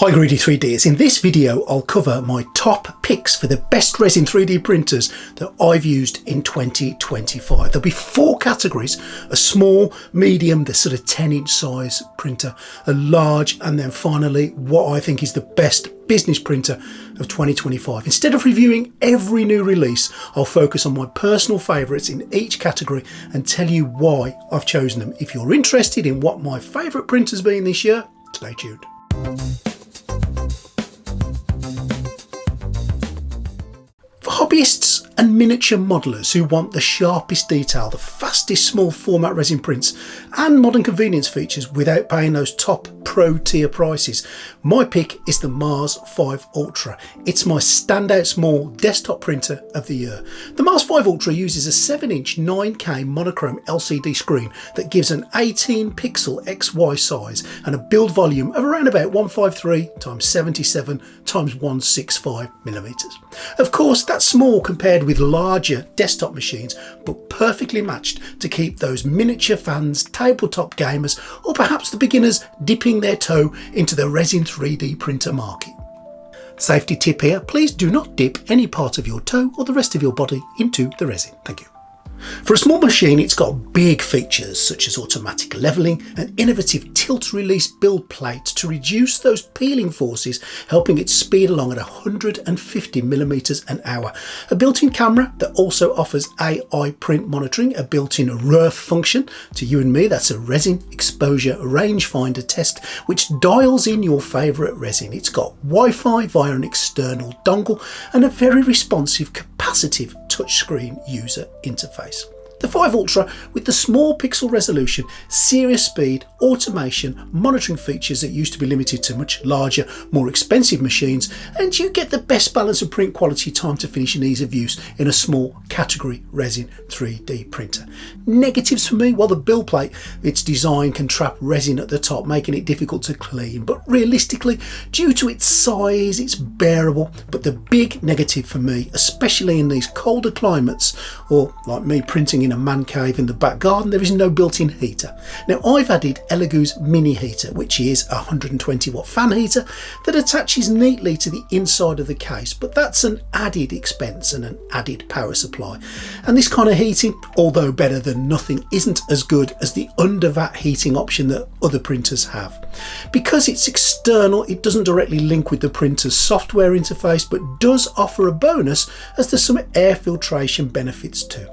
Hi Greedy 3Ds, in this video I'll cover my top picks for the best resin 3D printers that I've used in 2025. There'll be 4 categories: a small, medium, the sort of 10-inch size printer, a large, and then finally what I think is the best business printer of 2025. Instead of reviewing every new release, I'll focus on my personal favourites in each category and tell you why I've chosen them. If you're interested in what my favourite printer's been this year, stay tuned. For hobbyists and miniature modelers who want the sharpest detail, the fastest small format resin prints and modern convenience features without paying those top pro tier prices, my pick is the Mars 5 Ultra. It's my standout small desktop printer of the year. The Mars 5 Ultra uses a 7-inch 9K monochrome LCD screen that gives an 18 pixel XY size and a build volume of around about 153 x 77 x 165 millimeters. Of course, that's small compared with larger desktop machines, but perfectly matched to keep those miniature fans, tabletop gamers, or perhaps the beginners dipping their toe into the resin 3D printer market. Safety tip here, please do not dip any part of your toe or the rest of your body into the resin. Thank you. For a small machine, it's got big features such as automatic levelling and innovative tilt-release build plates to reduce those peeling forces, helping it speed along at 150 millimeters an hour. A built-in camera that also offers AI print monitoring, a built-in RAAYGSCQLM function. To you and me, that's a resin exposure rangefinder test, which dials in your favourite resin. It's got Wi-Fi via an external dongle and a very responsive capacitive touchscreen user interface. The 5 Ultra, with the small pixel resolution, serious speed, automation, monitoring features that used to be limited to much larger, more expensive machines, and you get the best balance of print quality, time to finish and ease of use in a small category resin 3D printer. Negatives for me, well, the build plate, its design can trap resin at the top, making it difficult to clean, but realistically, due to its size, it's bearable. But the big negative for me, especially in these colder climates, or like me printing in a man cave in the back garden, there is no built-in heater. Now, I've added Elegoo's mini heater, which is a 120 watt fan heater that attaches neatly to the inside of the case, but that's an added expense and an added power supply. And this kind of heating, although better than nothing, isn't as good as the under vat heating option that other printers have. Because it's external, it doesn't directly link with the printer's software interface, but does offer a bonus as there's some air filtration benefits too.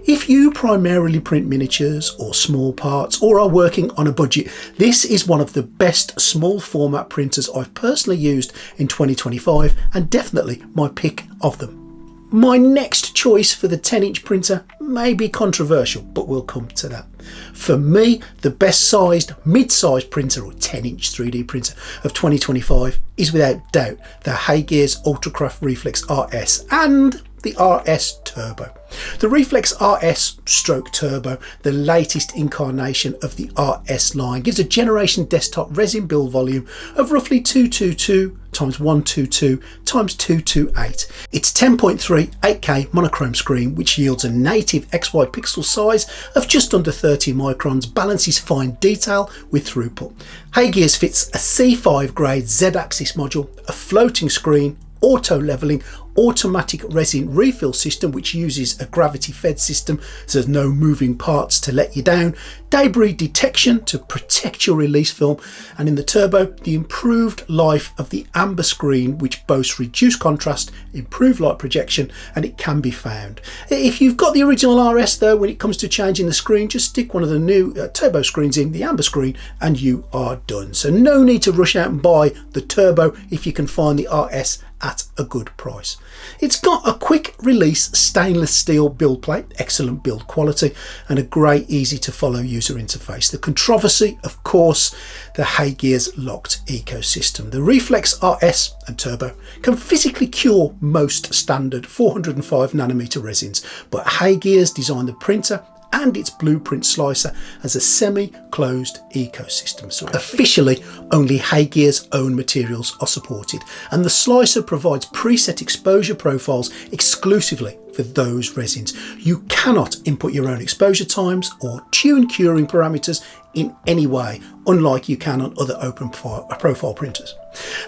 If you primarily print miniatures or small parts or are working on a budget, this is one of the best small format printers I've personally used in 2025 and definitely my pick of them. My next choice for the 10-inch printer may be controversial, but we'll come to that. For me, the best sized mid-size printer or 10-inch 3D printer of 2025 is without doubt the RAAYGSCQLM Ultracraft Reflex RS and the RS Turbo. The Reflex RS Stroke Turbo, the latest incarnation of the RS line, gives a generation desktop resin build volume of roughly 222 x 122 x 228. Its 10.3 8K monochrome screen, which yields a native XY pixel size of just under 30 microns, balances fine detail with throughput. RAAYGSCQLM fits a C5 grade Z-axis module, a floating screen, auto levelling, automatic resin refill system which uses a gravity fed system so there's no moving parts to let you down, debris detection to protect your release film, and in the Turbo, the improved life of the amber screen which boasts reduced contrast, improved light projection, and it can be found. If you've got the original RS though, when it comes to changing the screen, just stick one of the new Turbo screens in, the amber screen, and you are done. So no need to rush out and buy the Turbo if you can find the RS at a good price. It's got a quick release stainless steel build plate, excellent build quality, and a great easy to follow user interface. The controversy, of course, the RAAYGSCQLM locked ecosystem. The Reflex RS and Turbo can physically cure most standard 405nm resins, but RAAYGSCQLM designed the printer and its blueprint slicer as a semi-closed ecosystem. So officially, only RAAYGSCQLM's own materials are supported, and the slicer provides preset exposure profiles exclusively for those resins. You cannot input your own exposure times or tune curing parameters in any way, unlike you can on other open profile printers.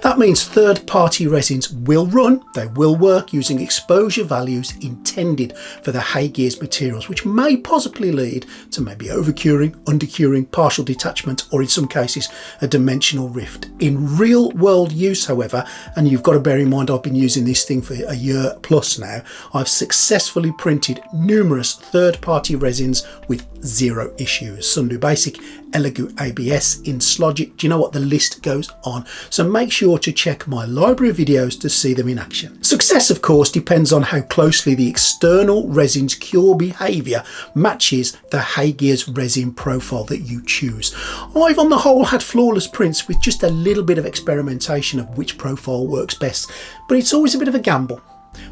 That means third-party resins will run, they will work using exposure values intended for the Hay-Gears materials, which may possibly lead to maybe overcuring, undercuring, partial detachment, or in some cases a dimensional rift. In real world use, however, and you've got to bear in mind I've been using this thing for a year plus now, I've successfully printed numerous third-party resins with zero issues. Sundu Basic, Elegoo ABS, Inslogic, do you know what, the list goes on. So make sure to check my library of videos to see them in action. Success, of course, depends on how closely the external resin's cure behaviour matches the Hay-Gears resin profile that you choose. I've on the whole had flawless prints with just a little bit of experimentation of which profile works best, but it's always a bit of a gamble.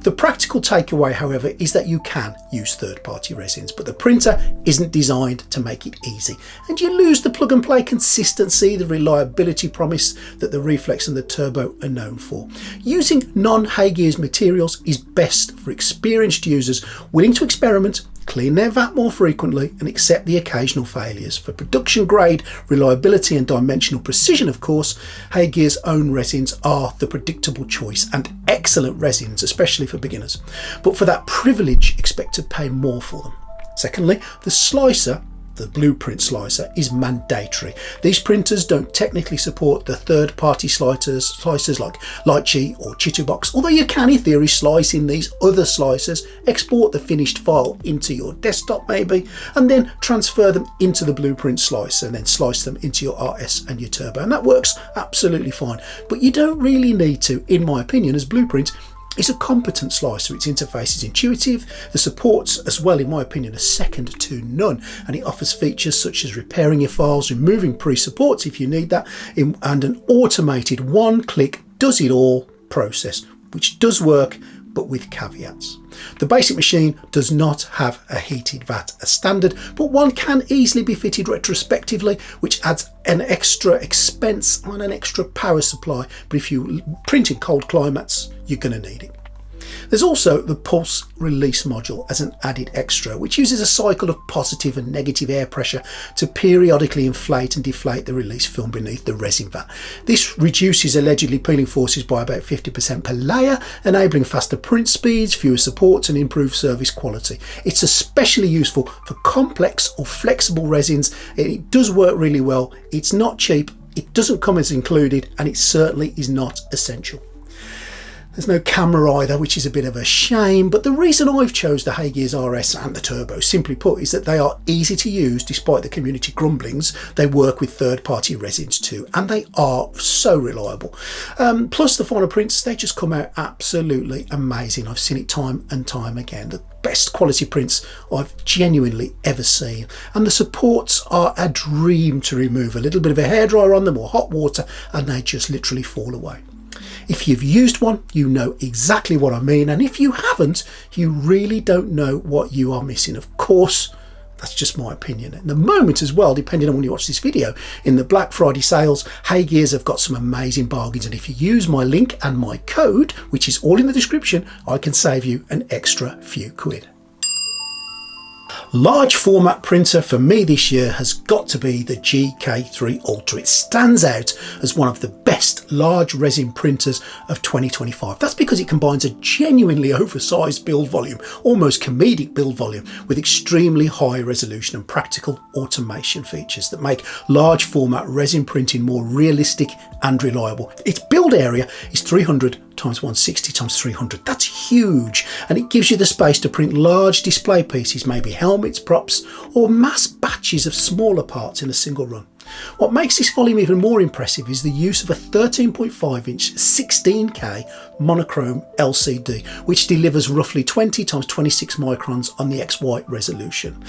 The practical takeaway, however, is that you can use third-party resins, but the printer isn't designed to make it easy, and you lose the plug-and-play consistency, the reliability promise that the Reflex and the Turbo are known for. Using non-Hay-Gears materials is best for experienced users willing to experiment, clean their vat more frequently, and accept the occasional failures. For production grade reliability and dimensional precision, of course, Hay-Gears' own resins are the predictable choice and excellent resins, especially for beginners. But for that privilege, expect to pay more for them. Secondly, the slicer, the blueprint slicer, is mandatory. These printers don't technically support the third-party slicers like Lychee or Chitubox, although you can in theory slice in these other slicers, export the finished file into your desktop maybe, and then transfer them into the blueprint slicer and then slice them into your RS and your Turbo, and that works absolutely fine. But you don't really need to, in my opinion, as Blueprint is a competent slicer. Its interface is intuitive, the supports as well, in my opinion, are second to none, and it offers features such as repairing your files, removing pre-supports if you need that, and an automated one-click does-it-all process, which does work, but with caveats. The basic machine does not have a heated vat as standard, but one can easily be fitted retrospectively, which adds an extra expense and an extra power supply, but if you print in cold climates, you're going to need it. There's also the pulse release module as an added extra, which uses a cycle of positive and negative air pressure to periodically inflate and deflate the release film beneath the resin vat. This reduces allegedly peeling forces by about 50% per layer, enabling faster print speeds, fewer supports, and improved service quality. It's especially useful for complex or flexible resins. It does work really well. It's not cheap, it doesn't come as included, and it certainly is not essential. There's no camera either, which is a bit of a shame, but the reason I've chose the Hay-Gears RS and the Turbo, simply put, is that they are easy to use despite the community grumblings. They work with third-party resins too, and they are so reliable. Plus the final prints, they just come out absolutely amazing. I've seen it time and time again. The best quality prints I've genuinely ever seen, and the supports are a dream to remove. A little bit of a hairdryer on them or hot water and they just literally fall away. If you've used one, you know exactly what I mean, and if you haven't, you really don't know what you are missing. Of course, that's just my opinion. At the moment as well, depending on when you watch this video, in the Black Friday sales, Hay-Gears have got some amazing bargains, and if you use my link and my code, which is all in the description, I can save you an extra few quid. Large format printer for me this year has got to be the GK3 Ultra. It stands out as one of the best large resin printers of 2025. That's because it combines a genuinely oversized build volume, almost comedic build volume, with extremely high resolution and practical automation features that make large format resin printing more realistic and reliable. Its build area is 300 times 160 times 300. That's huge, and it gives you the space to print large display pieces, maybe helmets, props, or mass batches of smaller parts in a single run. What makes this volume even more impressive is the use of a 13.5 inch 16K monochrome LCD, which delivers roughly 20 times 26 microns on the X-White resolution.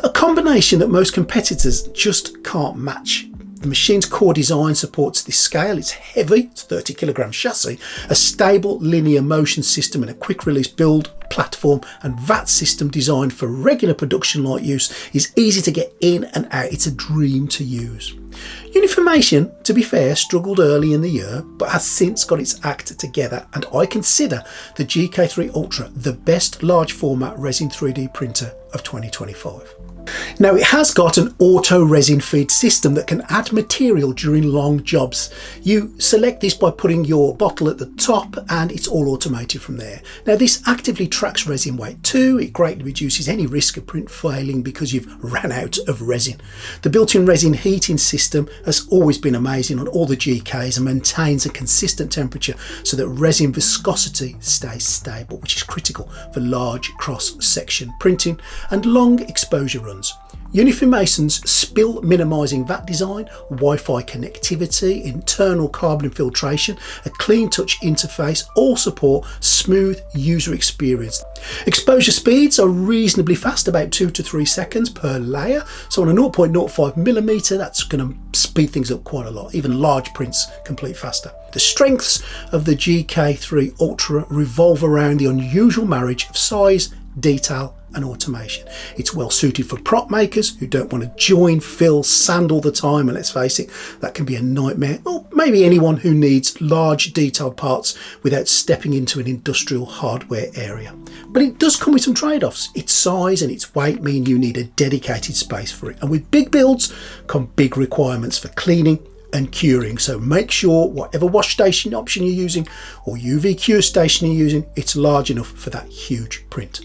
A combination that most competitors just can't match. The machine's core design supports this scale. It's heavy, it's 30 kilogram chassis, a stable linear motion system, and a quick release build platform and VAT system designed for regular production light use is easy to get in and out. It's a dream to use. Uniformation, to be fair, struggled early in the year, but has since got its act together, and I consider the GK3 Ultra the best large format resin 3D printer of 2025. Now it has got an auto resin feed system that can add material during long jobs. You select this by putting your bottle at the top and it's all automated from there. Now this actively tracks resin weight too. It greatly reduces any risk of print failing because you've ran out of resin. The built-in resin heating system has always been amazing on all the GKs and maintains a consistent temperature so that resin viscosity stays stable, which is critical for large cross-section printing and long exposure runs. Uniform Mason's spill minimising vat design, Wi-Fi connectivity, internal carbon filtration, a clean touch interface all support smooth user experience. Exposure speeds are reasonably fast, about 2 to 3 seconds per layer. So on a 0.05mm, that's going to speed things up quite a lot. Even large prints complete faster. The strengths of the GK3 Ultra revolve around the unusual marriage of size, detail and automation. It's well suited for prop makers who don't want to join, fill, sand all the time, and let's face it, that can be a nightmare. Or maybe anyone who needs large detailed parts without stepping into an industrial hardware area. But it does come with some trade-offs. Its size and its weight mean you need a dedicated space for it, and with big builds come big requirements for cleaning and curing, so make sure whatever wash station option you're using or UV cure station you're using, it's large enough for that huge print.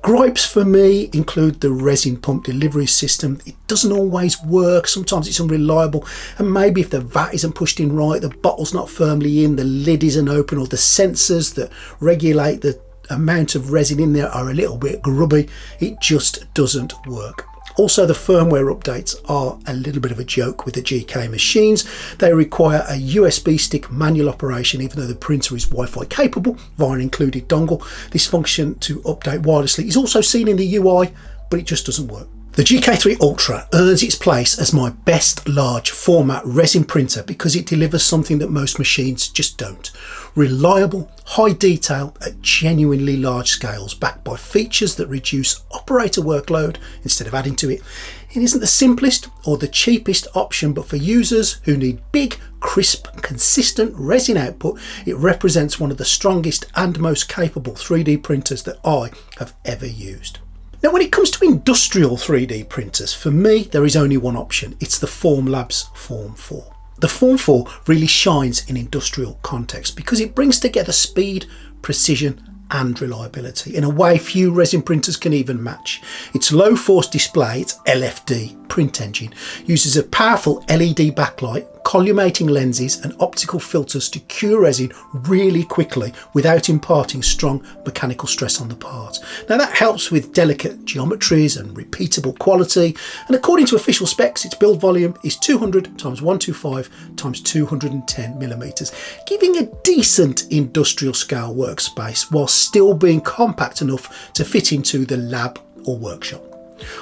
Gripes for me include the resin pump delivery system. It doesn't always work, sometimes it's unreliable, and maybe if the vat isn't pushed in right, the bottle's not firmly in, the lid isn't open, or the sensors that regulate the amount of resin in there are a little bit grubby. It just doesn't work. Also, the firmware updates are a little bit of a joke with the GK machines. They require a USB stick manual operation, even though the printer is Wi-Fi capable via an included dongle. This function to update wirelessly is also seen in the UI, but it just doesn't work. The GK3 Ultra earns its place as my best large format resin printer because it delivers something that most machines just don't. Reliable, high detail at genuinely large scales, backed by features that reduce operator workload instead of adding to it. It isn't the simplest or the cheapest option, but for users who need big, crisp, consistent resin output, it represents one of the strongest and most capable 3D printers that I have ever used. Now, when it comes to industrial 3D printers, for me, there is only one option. It's the Formlabs Form 4. The Form 4 really shines in industrial context because it brings together speed, precision and reliability in a way few resin printers can even match. Its low force display, its LFD print engine, uses a powerful LED backlight, collimating lenses and optical filters to cure resin really quickly without imparting strong mechanical stress on the part. Now that helps with delicate geometries and repeatable quality, and according to official specs its build volume is 200 x 125 x 210 millimeters, giving a decent industrial scale workspace while still being compact enough to fit into the lab or workshop.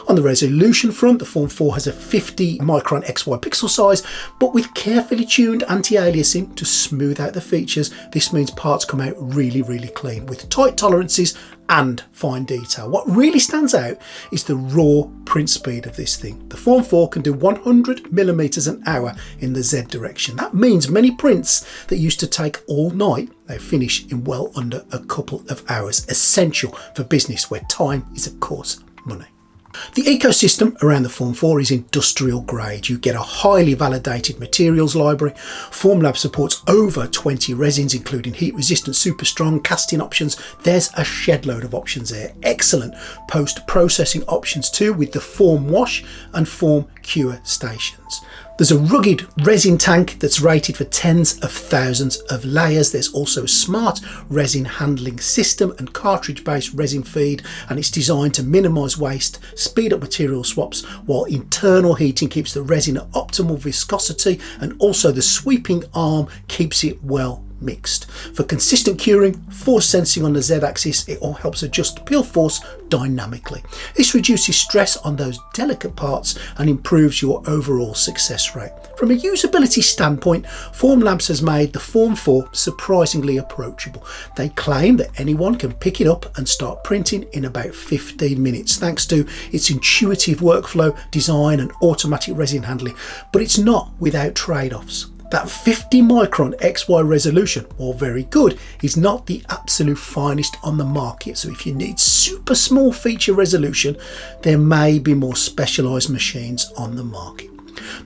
On the resolution front, the Form 4 has a 50 micron XY pixel size, but with carefully tuned anti-aliasing to smooth out the features, this means parts come out really clean with tight tolerances and fine detail. What really stands out is the raw print speed of this thing. The Form 4 can do 100 millimeters an hour in the Z direction. That means many prints that used to take all night, they finish in well under a couple of hours, essential for business where time is of course money. The ecosystem around the Form 4 is industrial grade. You get a highly validated materials library. Formlabs supports over 20 resins, including heat resistant, super strong, casting options. There's a shed load of options there. Excellent post-processing options too, with the Form Wash and Form Cure stations. There's a rugged resin tank that's rated for tens of thousands of layers. There's also a smart resin handling system and cartridge-based resin feed, and it's designed to minimise waste, speed up material swaps, while internal heating keeps the resin at optimal viscosity, and also the sweeping arm keeps it well mixed. For consistent curing, force sensing on the Z-axis, it all helps adjust peel force dynamically. This reduces stress on those delicate parts and improves your overall success rate. From a usability standpoint, Formlabs has made the Form 4 surprisingly approachable. They claim that anyone can pick it up and start printing in about 15 minutes thanks to its intuitive workflow, design and automatic resin handling, but it's not without trade-offs. That 50 micron XY resolution, while very good, is not the absolute finest on the market. So if you need super small feature resolution, there may be more specialized machines on the market.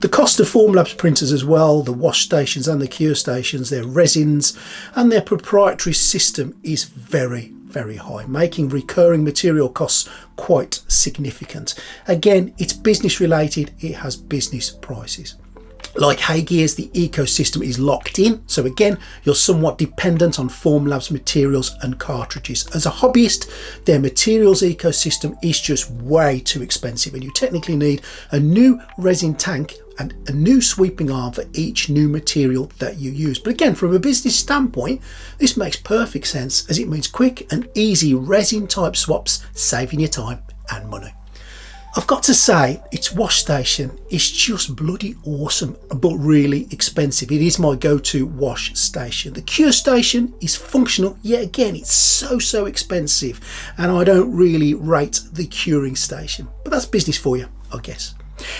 The cost of Formlabs printers as well, the wash stations and the cure stations, their resins and their proprietary system is very high, making recurring material costs quite significant. Again, it's business related, it has business prices. Like RAAYGSCQLM, the ecosystem is locked in, so again you're somewhat dependent on Formlabs materials and cartridges. As a hobbyist, their materials ecosystem is just way too expensive, and you technically need a new resin tank and a new sweeping arm for each new material that you use. But again, from a business standpoint, this makes perfect sense, as it means quick and easy resin type swaps, saving you time and money. I've got to say, its wash station is just bloody awesome, but really expensive. It is my go-to wash station. The cure station is functional, yet again, it's so expensive, and I don't really rate the curing station. But that's business for you, I guess.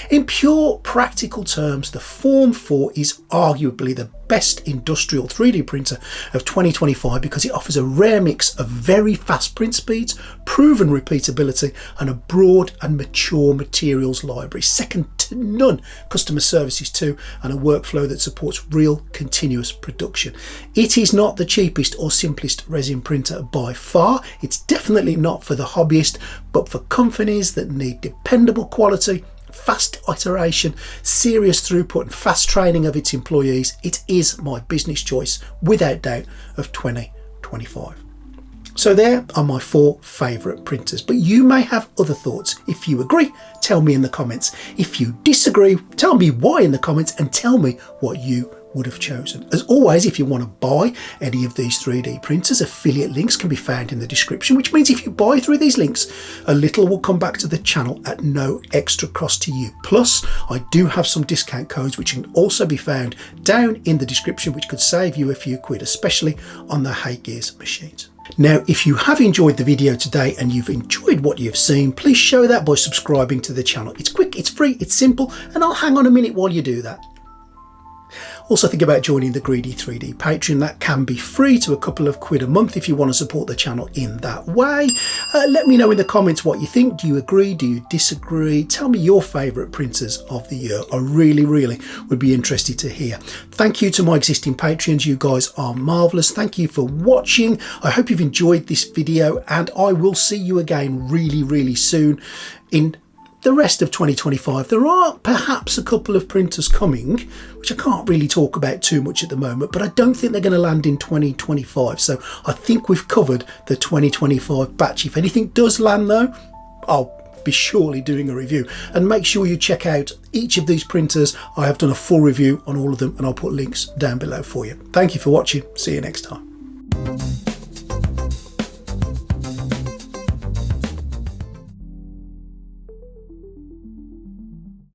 In pure practical terms, the Form 4 is arguably the best industrial 3D printer of 2025 because it offers a rare mix of very fast print speeds, proven repeatability and a broad and mature materials library, second to none customer services too, and a workflow that supports real continuous production. It is not the cheapest or simplest resin printer by far. It's definitely not for the hobbyist, but for companies that need dependable quality, fast iteration, serious throughput and fast training of its employees, it is my business choice without doubt of 2025. So there are my 4 favourite printers, but you may have other thoughts. If you agree, tell me in the comments. If you disagree, tell me why in the comments and tell me what you would have chosen. As always, if you want to buy any of these 3D printers, affiliate links can be found in the description, which means if you buy through these links, a little will come back to the channel at no extra cost to you. Plus, I do have some discount codes which can also be found down in the description, which could save you a few quid, especially on the RAAYGSCQLM machines. Now, if you have enjoyed the video today and you've enjoyed what you've seen, please show that by subscribing to the channel. It's quick, it's free, it's simple, and I'll hang on a minute while you do that. Also think about joining the Greedy 3D Patreon. That can be free to a couple of quid a month if you want to support the channel in that way. Let me know in the comments what you think. Do you agree? Do you disagree? Tell me your favourite printers of the year. I really would be interested to hear. Thank you to my existing Patreons. You guys are marvellous. Thank you for watching. I hope you've enjoyed this video, and I will see you again really soon in the rest of 2025. There are perhaps a couple of printers coming, which I can't really talk about too much at the moment, but I don't think they're going to land in 2025. So I think we've covered the 2025 batch. If anything does land though, I'll be surely doing a review. And make sure you check out each of these printers. I have done a full review on all of them, and I'll put links down below for you. Thank you for watching. See you next time.